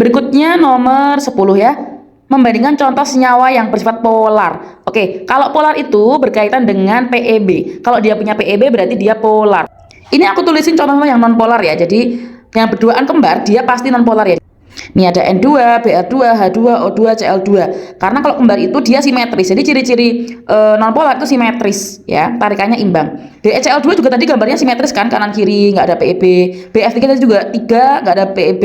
Berikutnya nomor 10 ya. Membandingkan contoh senyawa yang bersifat polar. Oke, kalau polar itu berkaitan dengan PEB. Kalau dia punya PEB berarti dia polar. Ini aku tulisin contoh yang non polar ya. Jadi yang berduaan kembar dia pasti non polar ya. Ini ada N2, Br2, H2, O2, Cl2. Karena kalau kembar itu dia simetris. Jadi ciri-ciri nonpolar itu simetris ya, tarikannya imbang. BeCl2 juga tadi gambarnya simetris kan, kanan kiri nggak ada PEB. BF3 tadi juga 3 nggak ada PEB.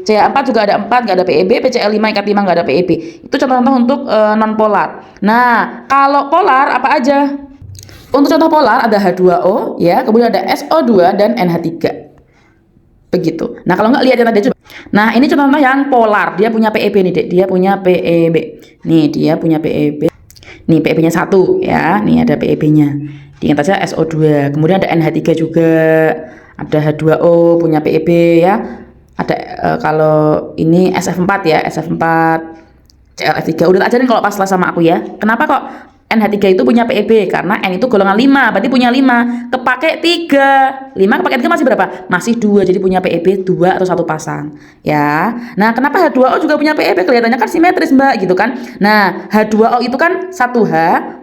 Ca4 juga ada 4 nggak ada PEB. PCl5 ikat 5 nggak ada PEB. Itu contoh-contoh untuk nonpolar. Nah, kalau polar apa aja? Untuk contoh polar ada H2O ya, kemudian ada SO2 dan NH3. Begitu. Nah, kalau nggak lihat yang tadi coba. Nah, ini contoh yang polar. Dia punya PEB nih, Dek. Dia punya PEB. Nih, dia punya PEB. Nih, PEB-nya 1 ya. Nih ada PEB-nya. Diingat aja SO2. Kemudian ada NH3 juga. Ada H2O punya PEB ya. Ada kalau ini SF4 ya, SF4, ClF3. Udah ajarin kalau pas kelas sama aku ya. Kenapa kok NH3 itu punya PEB? Karena N itu golongan 5, berarti punya 5, kepake 3. 5 kepake 3 masih berapa? Masih 2, jadi punya PEB 2 atau 1 pasang ya. Nah, kenapa H2O juga punya PEB? Kelihatannya kan simetris, Mbak, gitu kan. Nah, H2O itu kan 1H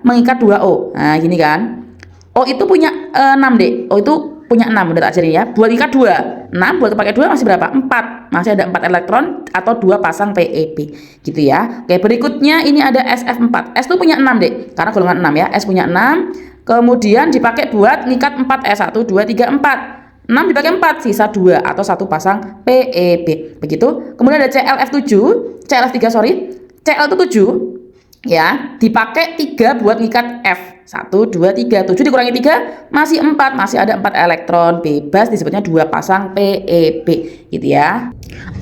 mengikat 2O. Nah, gini kan. O itu punya 6, Dek. O itu punya 6, udah tak ajarin ya. Buat ikat 2, 6 buat pakai 2 masih berapa? 4. Masih ada 4 elektron atau 2 pasang PEB gitu ya. Oke, berikutnya ini ada SF4. S itu punya 6, Dek. Karena golongan 6 ya. S punya 6. Kemudian dipakai buat ngikat 4 S. 1 2 3 4. 6 dipakai 4, sisa 2 atau 1 pasang PEB. Begitu. Kemudian ada ClF7, ClF3 sorry. Cl itu 7 ya, dipakai 3 buat ngikat F. 1 2 3, 7 dikurangi 3 masih 4, masih ada 4 elektron bebas, disebutnya 2 pasang PEB gitu ya.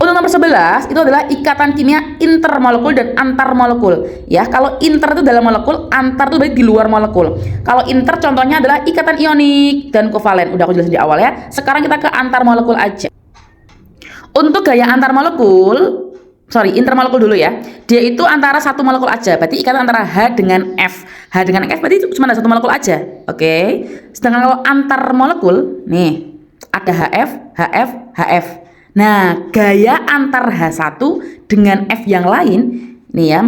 Untuk nomor 11 itu adalah ikatan kimia intermolekul dan antar molekul ya. Kalau inter itu dalam molekul, antar itu berarti di luar molekul. Kalau inter contohnya adalah ikatan ionik dan kovalen, udah aku jelasin di awal ya. Sekarang kita ke antar molekul aja. Untuk gaya antar molekul, intermolekul dulu ya. Dia itu antara satu molekul aja. Berarti ikatan antara H dengan F. H dengan F berarti cuma ada satu molekul aja. Oke. Sedangkan kalau antar molekul, nih ada HF, HF, HF. Nah, gaya antar H1 dengan F yang lain, nih ya.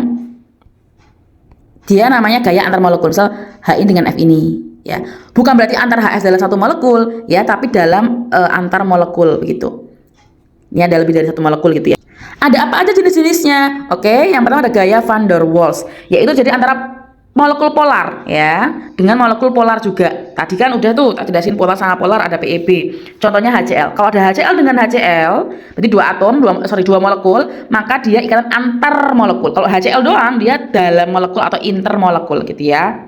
Dia namanya gaya antar molekul. Misal H ini dengan F ini, ya. Bukan berarti antar HS dalam satu molekul, ya, tapi dalam antar molekul begitu. Ini ada lebih dari satu molekul gitu ya. Ada apa aja jenis-jenisnya? Oke, yang pertama ada gaya van der Waals, yaitu jadi antara molekul polar ya dengan molekul polar juga. Tadi kan udah tuh tak jelasin polar sama polar ada PEB. Contohnya HCl. Kalau ada HCl dengan HCl, berarti dua molekul, maka dia ikatan antar molekul. Kalau HCl doang dia dalam molekul atau intermolekul gitu ya.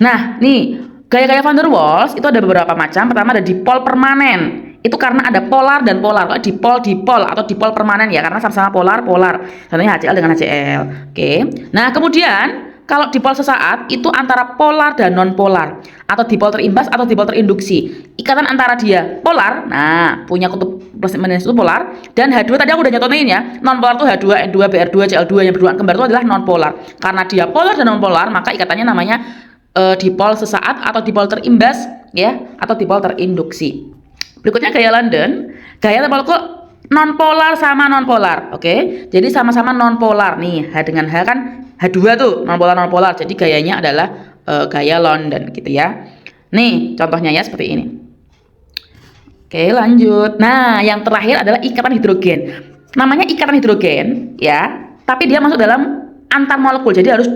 Nah, nih gaya-gaya van der Waals itu ada beberapa macam. Pertama ada dipol permanen. Itu karena ada polar dan polar. Kalau dipol atau dipol permanen ya, karena sama-sama polar. Contohnya HCl dengan HCl. Oke. Nah, kemudian kalau dipol sesaat itu antara polar dan non polar, atau dipol terimbas atau dipol terinduksi. Ikatan antara dia polar, nah punya kutub plus minus itu polar, dan H2 tadi aku udah nyototin ya. Non polar itu H2, N2, Br2, Cl2 yang berduaan kembar itu adalah non polar. Karena dia polar dan non polar, maka ikatannya namanya dipol sesaat atau dipol terimbas ya, atau dipol terinduksi. Berikutnya gaya London, gaya molekul nonpolar sama nonpolar. Oke, jadi sama-sama nonpolar nih. H dengan H kan H2 tuh nonpolar. Jadi gayanya adalah gaya London gitu ya. Nih contohnya ya seperti ini. Oke, lanjut. Nah, yang terakhir adalah ikatan hidrogen. Namanya ikatan hidrogen ya, tapi dia masuk dalam antar molekul. Jadi harus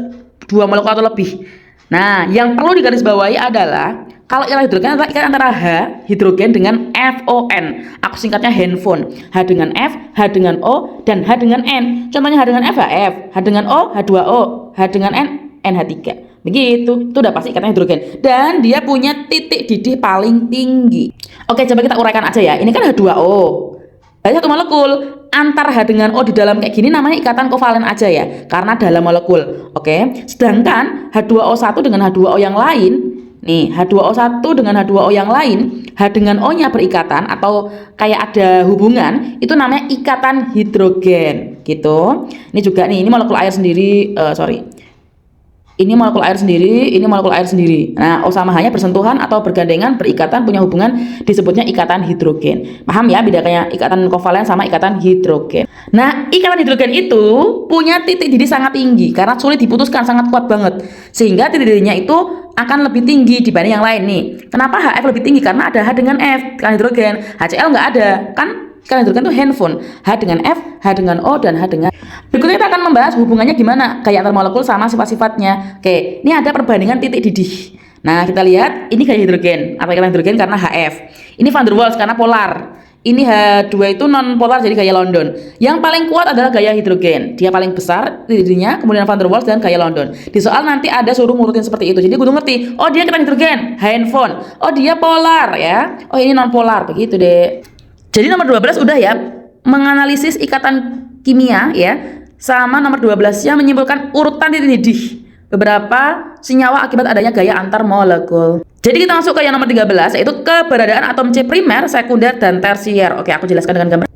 2 molekul atau lebih. Nah, yang perlu digarisbawahi adalah kalau ikatan hidrogen adalah ikatan antara H hidrogen dengan FON. Aku singkatnya handphone. H dengan F, H dengan O, dan H dengan N. Contohnya H dengan F, HF, H dengan O, H2O, H dengan N, NH3. Begitu. Itu udah pasti ikatan hidrogen. Dan dia punya titik didih paling tinggi. Oke, coba kita uraikan aja ya. Ini kan H2O. Dari satu molekul. Antar H dengan O di dalam kayak gini namanya ikatan kovalen aja ya, karena dalam molekul. Oke. Sedangkan H2O1 dengan H2O yang lain, nih H2O1 dengan H2O yang lain, H dengan O-nya berikatan atau kayak ada hubungan, itu namanya ikatan hidrogen gitu. Ini juga nih, ini molekul air sendiri, Ini molekul air sendiri, ini molekul air sendiri. Nah, O sama H-nya bersentuhan atau bergandengan, berikatan, punya hubungan, disebutnya ikatan hidrogen. Paham ya bedanya ikatan kovalen sama ikatan hidrogen. Nah, ikatan hidrogen itu punya titik didih sangat tinggi karena sulit diputuskan, sangat kuat banget. Sehingga titik didihnya itu akan lebih tinggi dibanding yang lain nih. Kenapa HF lebih tinggi? Karena ada H dengan F, ikatan hidrogen. HCl nggak ada, kan? Ikatan hidrogen itu handphone. H dengan F, H dengan O, dan H dengan... Berikutnya kita akan membahas hubungannya gimana, gaya antar molekul sama sifat-sifatnya. Oke, ini ada perbandingan titik didih. Nah, kita lihat, ini gaya hidrogen. Apa ikatan hidrogen? Karena HF. Ini van der Waals karena polar. Ini H2 itu non polar, jadi gaya London. Yang paling kuat adalah gaya hidrogen. Dia paling besar titik didihnya, kemudian van der Waals dan gaya London. Di soal nanti ada suruh ngurutin seperti itu. Jadi kudu ngerti, oh dia ikatan hidrogen, handphone. Oh dia polar ya. Oh ini non polar, begitu deh. Jadi nomor 12 udah ya, menganalisis ikatan kimia ya, sama nomor 12-nya menyimpulkan urutan titik didih beberapa senyawa akibat adanya gaya antar molekul. Jadi kita masuk ke yang nomor 13, yaitu keberadaan atom C primer, sekunder, dan tersier. Oke, aku jelaskan dengan gambar.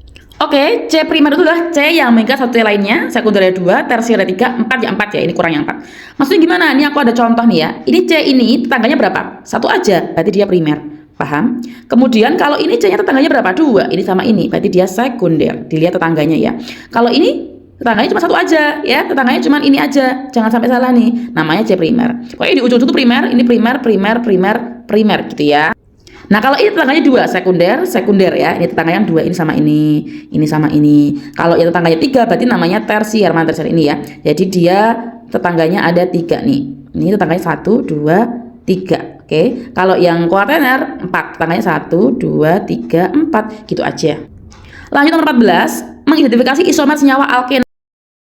Oke, C primer itu adalah C yang mengikat satu C lainnya, sekundernya 2, tersiernya 3, 4 ya 4 ya, ini kurang yang 4. Maksudnya gimana? Ini aku ada contoh nih ya. Ini C ini tetangganya berapa? Satu aja, berarti dia primer. Paham? Kemudian kalau ini C-nya tetangganya berapa? 2. Ini sama ini, berarti dia sekunder. Dilihat tetangganya ya. Kalau ini tetangganya cuma satu aja ya, tetangganya cuma ini aja. Jangan sampai salah nih. Namanya C primer. Pokoknya di ujung-ujung itu primer, ini primer gitu ya. Nah, kalau ini tetangganya 2, sekunder ya. Ini tetangganya 2, ini sama ini sama ini. Kalau ini tetangganya 3, berarti namanya tersier. Mana tersier ini ya. Jadi dia tetangganya ada 3 nih. Ini tetangganya 1, 2, 3. Oke, kalau yang kuaterner 4, tetangganya 1, 2, 3, 4 gitu aja. Lanjut nomor 14, mengidentifikasi isomer senyawa alken.